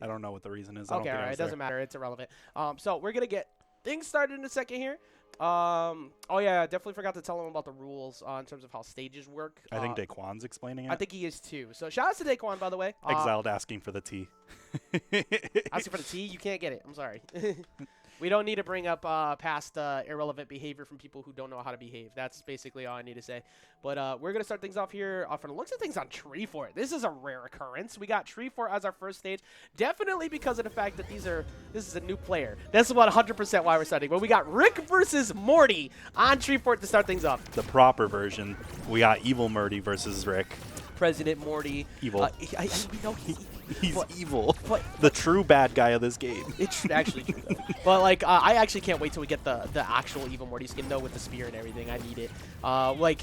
I don't know what the reason is. I don't Okay, think all I right. was It doesn't there. matter. It's irrelevant. So we're gonna get things started in a second here. Oh yeah, I definitely forgot to tell him about the rules in terms of how stages work. I think Daquan's explaining I it. think he is too. So shout out to Daquan, by the way. Exiled asking for the tea. Asking for the T, you can't get it. I'm sorry. We don't need to bring up past irrelevant behavior from people who don't know how to behave. That's basically all I need to say. But we're going to start things off here. From the looks of things on Tree Fort, this is a rare occurrence. We got Tree Fort as our first stage, definitely because of the fact that this is a new player. That's about 100% why we're starting. But we got Rick versus Morty on Tree Fort to start things off. The proper version. We got Evil Morty versus Rick. President Morty. Evil. We know He's evil. But the true bad guy of this game. It's actually true, though. But, like, I actually can't wait till we get the actual Evil Morty skin, though, with the spear and everything. I need it. Like,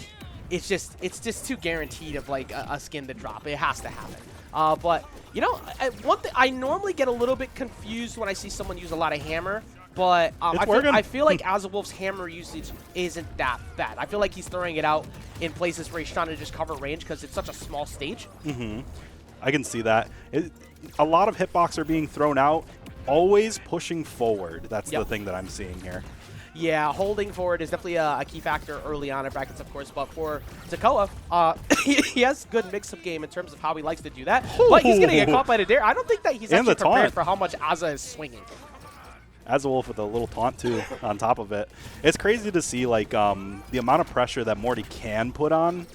it's just too guaranteed of, like, a skin to drop. It has to happen. But, you know, one thing, I normally get a little bit confused when I see someone use a lot of hammer. But I feel like Azawolf's hammer usage isn't that bad. I feel like he's throwing it out in places where he's trying to just cover range because it's such a small stage. Mm-hmm. I can see that. A lot of hitbox are being thrown out, always pushing forward. That's the thing that I'm seeing here. Yeah, holding forward is definitely a key factor early on in brackets, of course. But for Tekoa, he has good mix-up game in terms of how he likes to do that. But he's going to get caught by the dare. I don't think that he's actually prepared for how much Aza is swinging. Azawolf with a little taunt, too, on top of it. It's crazy to see, like, the amount of pressure that Morty can put on.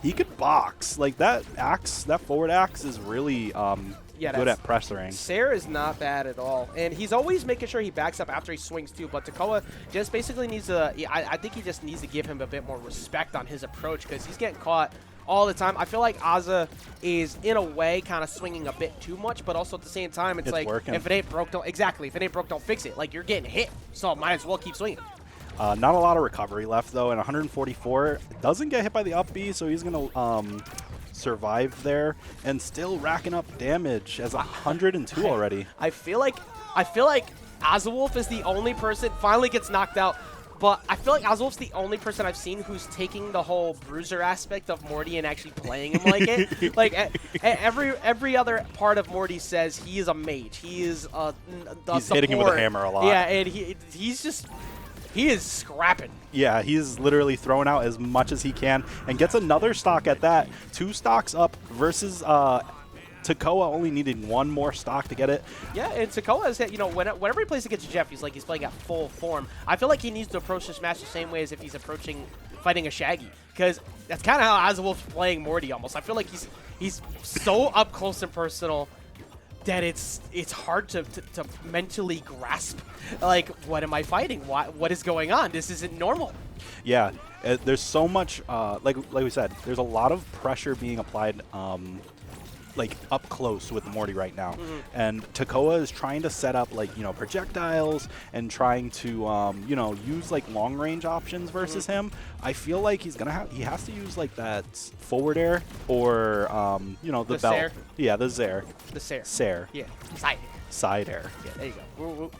He could box. Like, that axe, that forward axe is really good at pressuring. Sarah is not bad at all. And he's always making sure he backs up after he swings, too. But Tekoa just basically needs to I think he just needs to give him a bit more respect on his approach because he's getting caught all the time. I feel like Aza is, in a way, kind of swinging a bit too much, but also at the same time, it's like, working. if it ain't broke, don't fix it. Like, you're getting hit, so might as well keep swinging. Not a lot of recovery left, though, and 144 doesn't get hit by the up B, so he's going to survive there and still racking up damage as 102 already. I feel like Azawolf is the only person, finally gets knocked out, but I feel like Azawolf's the only person I've seen who's taking the whole bruiser aspect of Morty and actually playing him like it. Like, every other part of Morty says he is a mage. He is he's hitting him with a hammer a lot. Yeah, and he is scrapping. Yeah, he's literally throwing out as much as he can and gets another stock at that. 2 stocks up versus Tekoa only needing 1 more stock to get it. Yeah, and Tekoa is, you know, whenever he plays against Jeff, he's playing at full form. I feel like he needs to approach this match the same way as if he's fighting a Shaggy, because that's kind of how Azawolf's playing Morty almost. I feel like he's so up close and personal that it's hard to mentally grasp, like, what am I fighting? What is going on? This isn't normal. Yeah, there's so much, like we said, there's a lot of pressure being applied like up close with Morty right now. And Tekoa is trying to set up, like, you know, projectiles and trying to you know, use like long range options versus him. I feel like he has to use like that forward air or you know, the belt. Sair? Yeah, the Zair. The Sair. Sair. Yeah. Side air. Yeah, there you go.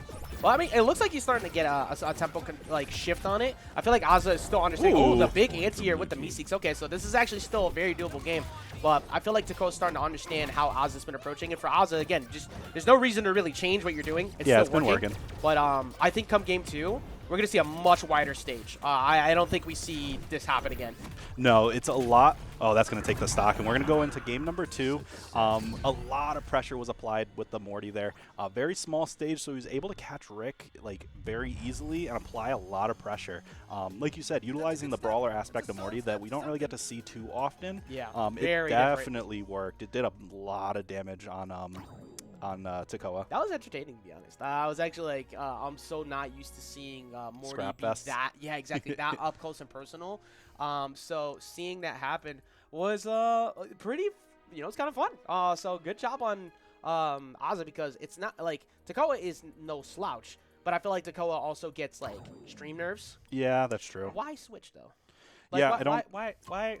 Well, I mean, it looks like he's starting to get a tempo like shift on it. I feel like Aza is still understanding. Oh, the big anti-air with the Meeseeks. Okay, so this is actually still a very doable game. But I feel like Tekoa's starting to understand how Aza's been approaching. And for Aza, again, just there's no reason to really change what you're doing. It's yeah, still it's been working. But I think come game 2, we're going to see a much wider stage. I don't think we see this happen again. No, it's a lot. Oh, that's going to take the stock. And we're going to go into game number 2. A lot of pressure was applied with the Morty there. A very small stage, so he was able to catch Rick like very easily and apply a lot of pressure. Like you said, utilizing the brawler aspect of Morty that we don't really get to see too often. Yeah, it definitely worked. It did a lot of damage on Tekoa. That was entertaining, to be honest. I was actually like, I'm so not used to seeing Morty be that. Yeah, exactly. That up close and personal. So seeing that happen was pretty, you know, it's kind of fun. So good job on Aza, because it's not like Tekoa is no slouch, but I feel like Tekoa also gets like stream nerves. Yeah, that's true. Why switch though? Like, yeah, I don't. Why?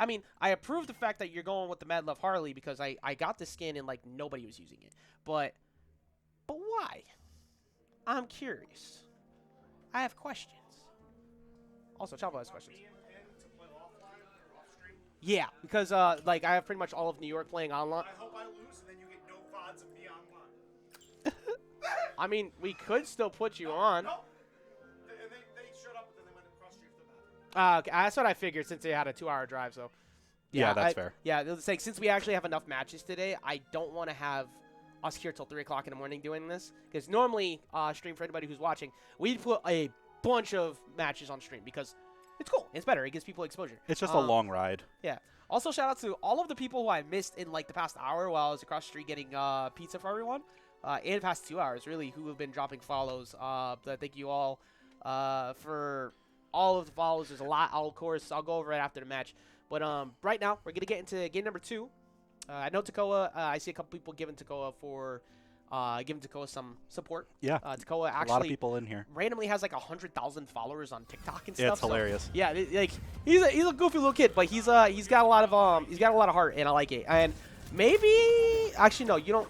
I mean, I approve the fact that you're going with the Mad Love Harley because I got the skin and like nobody was using it. But why? I'm curious. I have questions. Also, Chavo has questions. Yeah, because like I have pretty much all of New York playing online. I hope I lose and then you get no odds of me online. I mean, we could still put you on. No. And they showed up, but then they went across the street for the bathroom. Okay, that's what I figured since they had a 2-hour drive. So. Yeah, that's fair. Yeah, it's like since we actually have enough matches today, I don't want to have us here till 3 o'clock in the morning doing this, because normally stream, for anybody who's watching, we put a bunch of matches on stream because it's cool. It's better. It gives people exposure. It's just a long ride. Yeah. Also, shout out to all of the people who I missed in like the past hour while I was across the street getting pizza for everyone, and the past 2 hours really, who have been dropping follows. Thank you all for all of the follows. There's a lot. Of course, I'll go over it after the match. But right now, we're going to get into game number 2. I know Tekoa, I see a couple people giving Tekoa some support. Yeah, Tekoa actually a lot of people in here. Randomly has like 100,000 followers on TikTok and stuff. Yeah, it's hilarious. So, yeah, like he's a goofy little kid, but he's got a lot of heart, and I like it. And maybe actually no, you don't.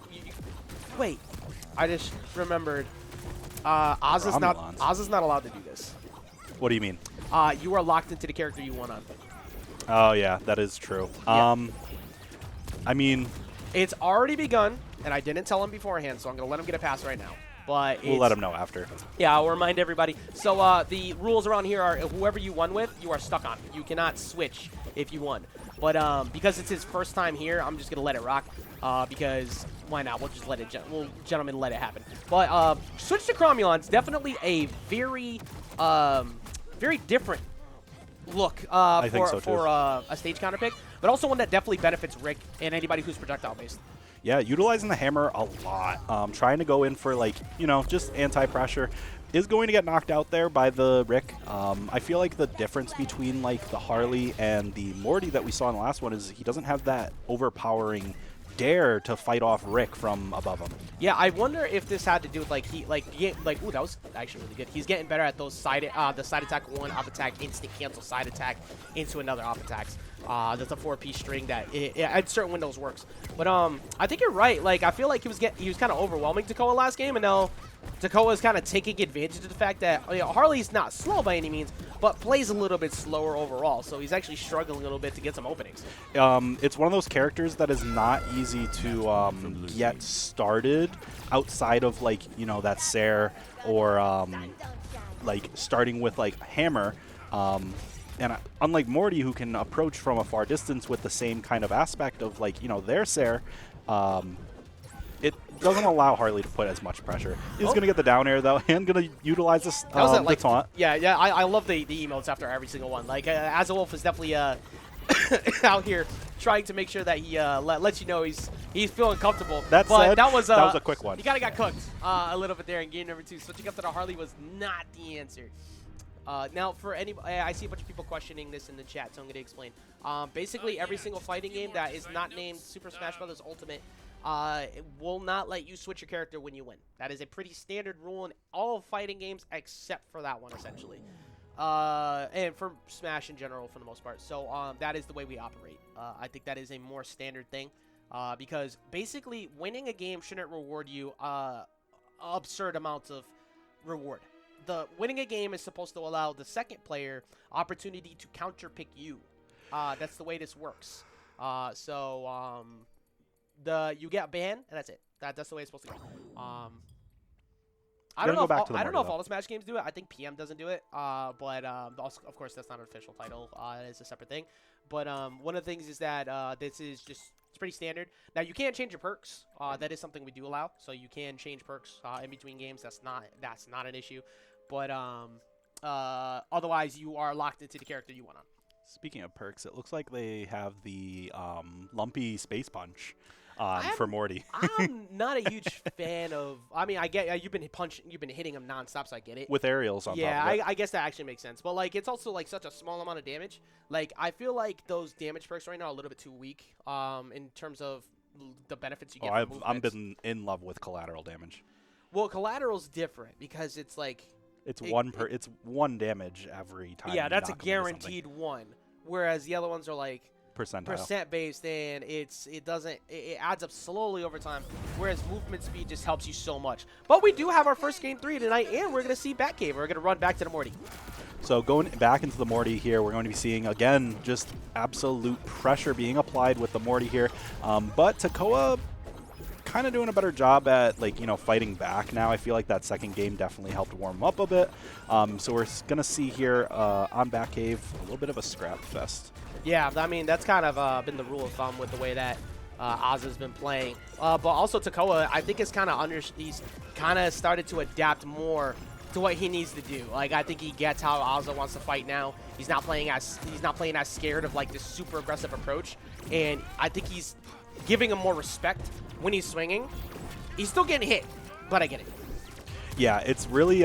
Wait, I just remembered. Oz is not allowed to do this. What do you mean? You are locked into the character you won on. Oh yeah, that is true. Yeah. I mean, it's already begun, and I didn't tell him beforehand, so I'm gonna let him get a pass right now. But we'll let him know after. Yeah, I'll remind everybody. So the rules around here are whoever you won with, you are stuck on. You cannot switch if you won. But because it's his first time here, I'm just gonna let it rock. Because why not? We'll just let it. Gentlemen, let it happen. But switch to Cromulon's definitely a very different look for a stage counter pick, but also one that definitely benefits Rick and anybody who's projectile based. Yeah, utilizing the hammer a lot. Trying to go in for like, just anti-pressure is going to get knocked out there by the Rick. I feel like the difference between like the Harley and the Morty that we saw in the last one is he doesn't have that overpowering dare to fight off Rick from above him. Yeah, I wonder if this had to do with ooh, that was actually really good. He's getting better at those the side attack 1 up attack, instant cancel side attack into another up attacks. That's a 4-piece string that at certain windows works. But I think you're right. Like I feel like he was kind of overwhelming Tekoa last game, and now Tekoa is kind of taking advantage of the fact that Harley's not slow by any means, but plays a little bit slower overall. So he's actually struggling a little bit to get some openings. It's one of those characters that is not easy to get started outside of like that Sair or like starting with like hammer. And unlike Morty, who can approach from a far distance with the same kind of aspect of like their Sair, it doesn't allow Harley to put as much pressure. He's going to get the down air, though, and going to utilize this the taunt. Yeah, I love the emotes after every single one. Like, Azawolf is definitely out here trying to make sure that he lets you know he's feeling comfortable. That was a quick one. He kind of got cooked a little bit there in game number 2. Switching up to the Harley was not the answer. Now, for anybody, I see a bunch of people questioning this in the chat, so I'm going to explain. Basically, every single fighting game that is not named Super Smash Bros. Ultimate it will not let you switch your character when you win. That is a pretty standard rule in all fighting games except for that one, essentially. And for Smash in general, for the most part. So that is the way we operate. I think that is a more standard thing because basically winning a game shouldn't reward you absurd amounts of reward. The winning a game is supposed to allow the second player opportunity to counter pick you. That's the way this works. You get banned, and that's it. That's the way it's supposed to go. I don't know if all the Smash games do it. I think PM doesn't do it. But also, of course, that's not an official title. It's a separate thing. But one of the things is that this is just it's pretty standard. Now you can change your perks. That is something we do allow. So you can change perks in between games. That's not an issue. But otherwise, you are locked into the character you want on. Speaking of perks, it looks like they have the lumpy space punch for Morty. I'm not a huge fan of. I mean, I get you've been hitting him nonstop, so I get it. With aerials on top of it. I guess that actually makes sense. But like, it's also like such a small amount of damage. Like, I feel like those damage perks right now are a little bit too weak. In terms of the benefits you get. I've been in love with collateral damage. Well, collateral's different because it's like. It's one damage every time. Yeah, that's a guaranteed one. Whereas the other ones are like percent based, and it adds up slowly over time. Whereas movement speed just helps you so much. But we do have our first game 3 tonight, and we're gonna see Batcave. We're gonna run back to the Morty. So going back into the Morty here, we're going to be seeing again just absolute pressure being applied with the Morty here. But Tekoa kind of doing a better job at, like, you know, fighting back now. I feel like that second game definitely helped warm up a bit. So we're going to see here on back cave a little bit of a scrap fest. Yeah, I mean, that's kind of been the rule of thumb with the way that Az's been playing. But also Tekoa, I think he's kind of started to adapt more to what he needs to do. Like, I think he gets how Aza wants to fight now. He's not playing as scared of like this super aggressive approach, and I think he's giving him more respect when he's swinging. He's still getting hit, but I get it. Yeah, it's really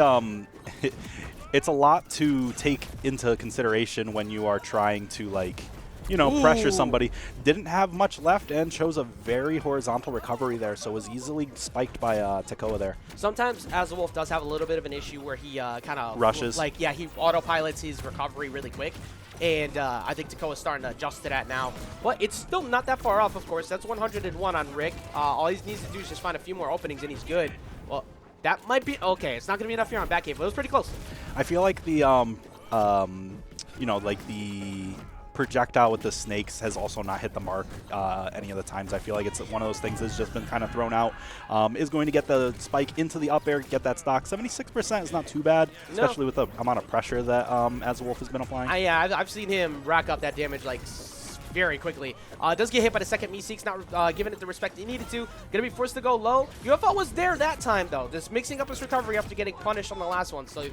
it's a lot to take into consideration when you are trying to, like, you know, pressure somebody. Didn't have much left and chose a very horizontal recovery there, so was easily spiked by Tekoa there. Sometimes Azawolf does have a little bit of an issue where he kind of rushes. Like, yeah, he autopilots his recovery really quick. And I think Tekoa's starting to adjust to that now. But it's still not that far off, of course. That's 101 on Rick. All he needs to do is just find a few more openings, and he's good. Well, that might be okay. It's not going to be enough here on back cave, but it was pretty close. I feel like the, you know, like the projectile with the snakes has also not hit the mark any of the times. I feel like it's one of those things that's just been kind of thrown out. Is going to get the spike into the up air, get that stock. 76% is not too bad, especially with the amount of pressure that Azawolf has been applying. Yeah, I've seen him rack up that damage like very quickly. Does get hit by the second Meeseeks, not giving it the respect he needed to. Gonna be forced to go low. UFO was there that time though, just mixing up his recovery after getting punished on the last one. So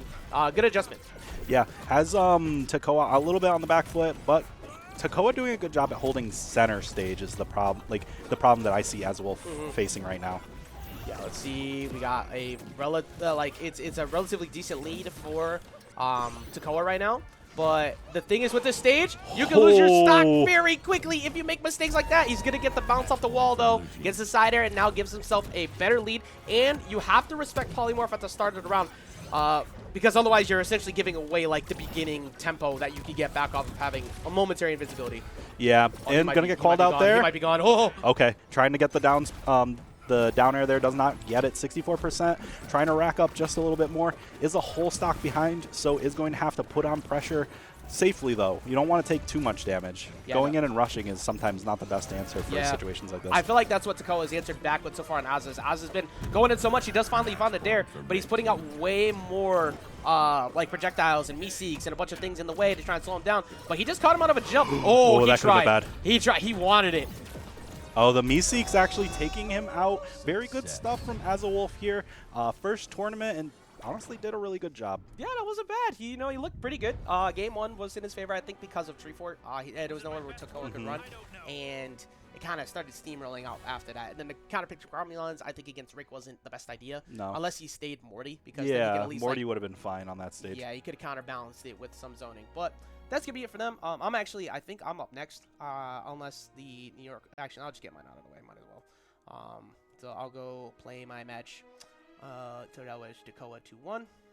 good adjustment. Yeah, has Tekoa a little bit on the back foot, but Tekoa doing a good job at holding center stage is the problem. Like the problem that I see Azawolf facing right now. Yeah, let's see. We got a it's a relatively decent lead for Tekoa right now. But the thing is with this stage, you can lose your stock very quickly if you make mistakes like that. He's going to get the bounce off the wall, though. Gets the side air and now gives himself a better lead. And you have to respect Polymorph at the start of the round because otherwise you're essentially giving away like the beginning tempo that you could get back off of having a momentary invincibility. Yeah, and going to get called out there. He might be gone. Oh. Okay, trying to get the downs. The down air there does not get it, 64%. Trying to rack up just a little bit more. Is a whole stock behind, so is going to have to put on pressure safely, though. You don't want to take too much damage. Yeah, Going in and rushing is sometimes not the best answer for situations like this. I feel like that's what Tekoa has answered back with so far on Az's. Az has been going in so much. He does finally find the dare, but he's putting out way more like projectiles and Meeseeks and a bunch of things in the way to try and slow him down. But he just caught him out of a jump. Oh, he that tried. Been bad. He tried. He wanted it. Oh, the Meeseeks actually taking him out. Very good stuff from Azawolf here. First tournament, and honestly did a really good job. Yeah, that wasn't bad. He looked pretty good. Game one was in his favor, I think, because of Tree Fort. There was nowhere where Tekoa could run, and it kind of started steamrolling out after that. And then the counter pick to Gromulons, I think against Rick wasn't the best idea. No. Unless he stayed Morty, because then he could at least, Morty would have been fine on that stage. Yeah, he could have counterbalanced it with some zoning. But that's going to be it for them. I think I'm up next, unless the New York... Actually, I'll just get mine out of the way. Might as well. So I'll go play my match. So that was Tekoa 2-1.